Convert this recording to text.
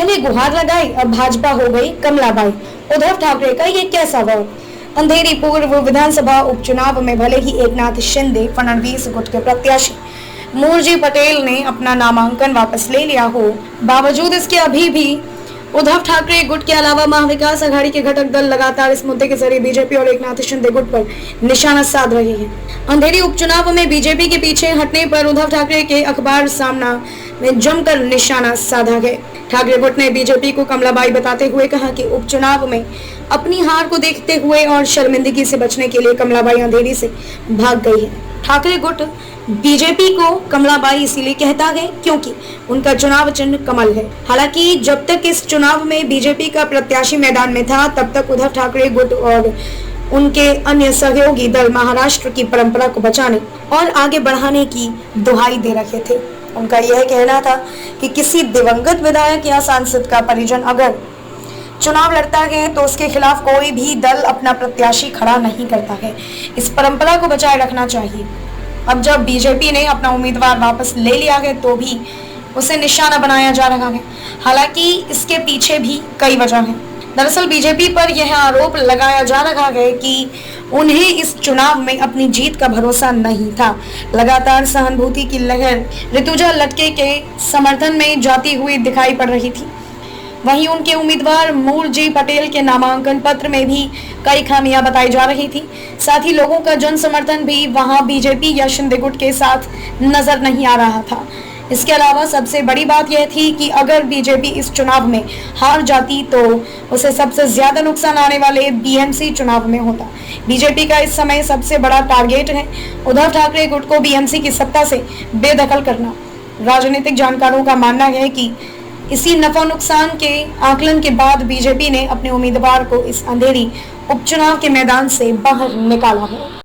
पहले गुहार लगाई, अब भाजपा हो गई कमलाबाई। उद्धव ठाकरे का ये कैसा वॉर? अंधेरी पूर्व विधानसभा उपचुनाव में भले ही एकनाथ शिंदे फडणवीस गुट के प्रत्याशी मूलजी पटेल ने अपना नामांकन वापस ले लिया हो, बावजूद इसके अभी भी उद्धव ठाकरे गुट के अलावा महाविकास आघाड़ी के घटक दल लगातार इस मुद्दे के जरिए बीजेपी और एकनाथ शिंदे गुट पर निशाना साध रहे हैं। अंधेरी उपचुनाव में बीजेपी के पीछे हटने पर उद्धव ठाकरे के अखबार सामना में जमकर निशाना साधा गया। ठाकरे गुट ने बीजेपी को कमलाबाई बताते हुए कहा कि उपचुनाव में अपनी हार को देखते हुए और शर्मिंदगी से बचने के लिए कमलाबाई अंधेरी से भाग गई है। ठाकरे गुट बीजेपी को कमलाबाई इसीलिए कहता है क्योंकि उनका चुनाव चिन्ह कमल है। हालांकि जब तक इस चुनाव में बीजेपी का प्रत्याशी मैदान में था, तब तक उद्धव ठाकरे गुट और उनके अन्य सहयोगी दल महाराष्ट्र की परंपरा को बचाने और आगे बढ़ाने की दुहाई दे रहे थे। उनका यह कहना था कि किसी दिवंगत विधायक या सांसद का परिजन अगर चुनाव लड़ता है तो उसके खिलाफ कोई भी दल अपना प्रत्याशी खड़ा नहीं करता है। इस परंपरा को बचाए रखना चाहिए। अब जब बीजेपी ने अपना उम्मीदवार वापस ले लिया है तो भी उसे निशाना बनाया जा रहा है। हालांकि इसके पीछे भी कई वजह हैं। दरअसल बीजेपी पर यह आरोप लगाया जा रहा है कि उन्हें इस चुनाव में अपनी जीत का भरोसा नहीं था। लगातार सहानुभूति की लहर ऋतुजा लटके के समर्थन में जाती हुई दिखाई पड़ रही थी। वहीं उनके उम्मीदवार मूलजी पटेल के नामांकन पत्र में भी कई खामियां बताई जा रही थी। साथ ही लोगों का जन समर्थन भी वहां बीजेपी या शिंदे गुट के साथ नजर नहीं आ रहा था। इसके अलावा सबसे बड़ी बात यह थी कि अगर बीजेपी इस चुनाव में हार जाती तो उसे सबसे ज्यादा नुकसान आने वाले बीएमसी चुनाव में होता। बीजेपी का इस समय सबसे बड़ा टारगेट है उद्धव ठाकरे गुट को बीएमसी की सत्ता से बेदखल करना। राजनीतिक जानकारों का मानना है कि इसी नफा नुकसान के आकलन के बाद बीजेपी ने अपने उम्मीदवार को इस अंधेरी उपचुनाव के मैदान से बाहर निकाला है।